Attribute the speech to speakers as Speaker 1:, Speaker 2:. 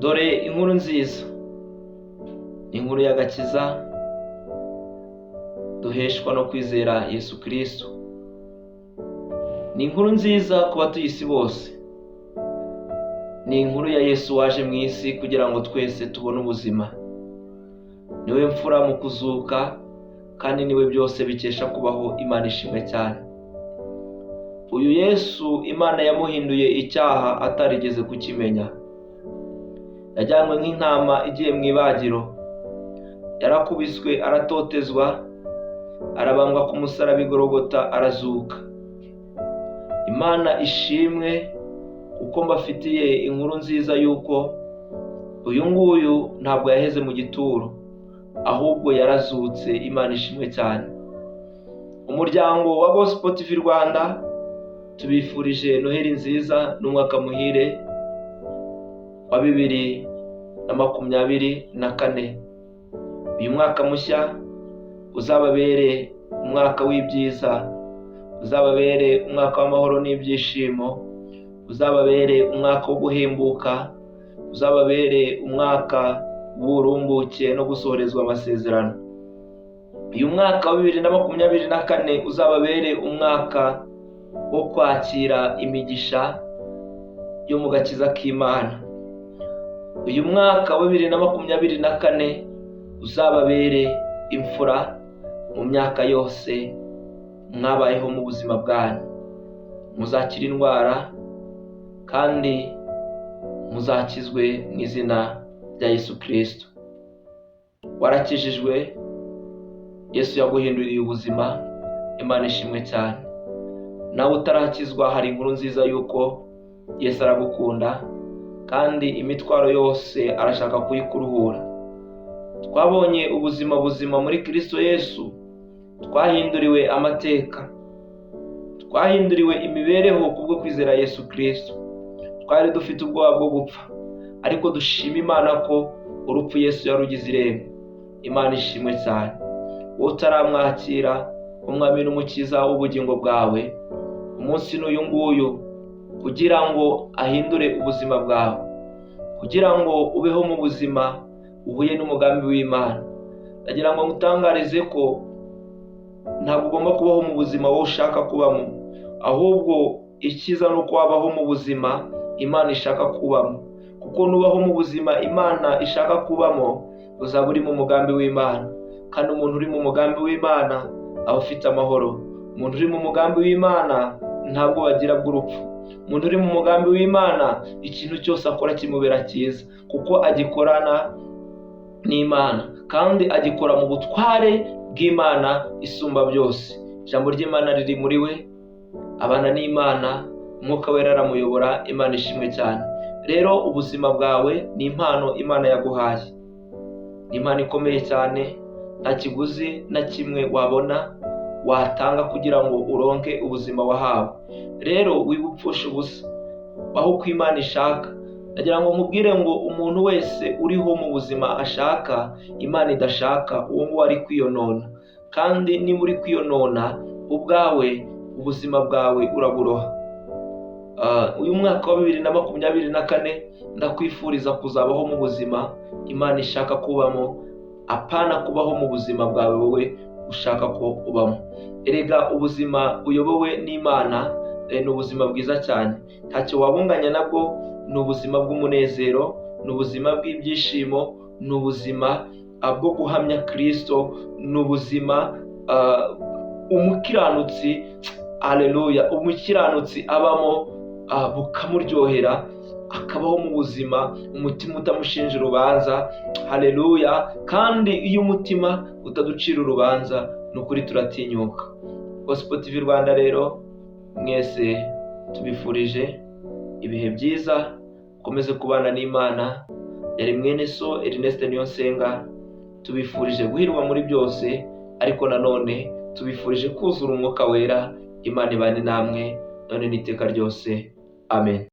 Speaker 1: Dore inkuru nziza, inkuru y'agakiza duheshwa no kwizera Yesu Kristo. Ni inkuru nziza ku batuye isi bose. Ni inkuru ya Yesu waje mu isi kugira ngo twese tubone ubuzima. Niwe mfura mu kuzuka kandi niwe byose bikesha kubaho. Imana ishimwe cyane. Uyu Yesu Imana yamuhinduye icyaha atarigeze kukimenya. Yajyanywe nk'intama igiye mu ibagiro. Yarakubiswe, aratotezwa, arabambwa ku musaraba i Golgota, arazuka. Imana ishimwe kuko mbafitiye inkuru nziza yuko uyu nguyu ntabwo yaheze mu gituro, ahubwo yarazutse. Imana ishimwe cyane. Umuryango wa Gospel TV Rwanda tubifurije Noheli nziza n'umwaka muhire wa 2024. Uyu mwaka mushya uzababere umwaka w'ibyiza, uzababere umwaka w'amahoro n'ibyishimo, uzababere umwaka wo guhembuka, uzababere umwaka w'uburumbuke no gusohorezwa amasezerano. Uyu mwaka wa 2024 uzababere umwaka wo kwakira imigisha yo mu gakiza k'Imana. Uyu mwaka wa 2024 uzababere imfura mu myaka yose mwabayeho mu buzima bwanyu. Muzakira indwara kandi muzakizwe mu izina rya Yesu Kristo. Warakijijwe, Yesu yaguhinduriye ubuzima. Imana ishimwe cyane. Nawe utarakizwa, hari inkuru nziza yuko Yesu aragukunda kandi imitwaro yose arashaka kuyikuruhura. Twabonye ubuzima buzima muri Kristo Yesu. Twahinduriwe amateka, twahinduriwe imibereho kubwo kwizera Yesu Kristo. Twari dufite ubwoba bwo gupfa, ariko dushima Imana ko urupfu Yesu yarugize irembo. Imana ishimwe cyane. Wowe utaramwakira umwami n'umukiza w'ubugingo bwawe, umunsi n'uyu nguyu kugira ngo ahindure ubuzima bwawe, kugira ngo ubeho mu buzima uhuye n'umugambi w'Imana. Ndagira ngo ngutangarize ko ntabwo ugomba kubaho mu buzima wowe ushaka kubamo, ahubwo icyiza ni uko wabaho mu buzima Imana ishaka kubamo. Kuko nubaho mu buzima Imana ishaka kubamo, uzaba uri mu mugambi w'Imana. Kandi umuntu uri mu mugambi w'Imana aba afite amahoro. Umuntu uri mu mugambi w'Imana ntabwo bagira bw'urupfu. Umuntu uri mu mugambi w'Imana ikintu cyose akora kimubera cyiza, kuko agikorana n'Imana kandi agikora mu butware bw'Imana isumba byose. Ijambo ry'Imana riri muri we, abana n'Imana, Umwuka Wera aramuyobora. Imana ishimwe cyane. Rero ubuzima bwawe ni impano Imana yaguhaye. Ni impano ikomeye cyane, nta kiguzi na kimwe wabona watanga kugira ngo uronke ubuzima wahawe. Rero wibupfusha ubusa, baho uko Imana ishaka. Ndagira ngo nkubwire ngo umuntu wese uriho mu buzima ashaka Imana idashaka, uwo nguwo ari kwiyonona. Kandi niba uri kwiyonona ubwawe, ubuzima bwawe uraburoha. Uyu mwaka wa 2024 ndakwifuriza kuzabaho mu buzima Imana ishaka kubamo, apana kubaho mu buzima bwawe wowe ushaka ko ubamo. Erega ubuzima uyobowe n'Imana ni ubuzima bwiza cyane. Ntacyo wabunganya nabwo. Ni ubuzima bw'umunezero, ni ubuzima bw'ibyishimo, ni ubuzima bwo guhamya Kristo, ni ubuzima umukiranutsi, haleluya, umukiranutsi abamo bukamuryohera, akabaho mu buzima umutima utamushinja urubanza. Haleluya. Kandi iyo umutima utaducira urubanza, ni ukuri turatinyuka. Gospel TV Rwanda rero mwese tubifurije ibihe byiza, ukomeze kubana n'Imana. Yari mwene so Ernest Niyonsenga. Tubifurije guhirwa muri byose, ariko nanone tubifurije kuzura Umwuka Wera. Imana ibane namwe none n'iteka ryose. Amen.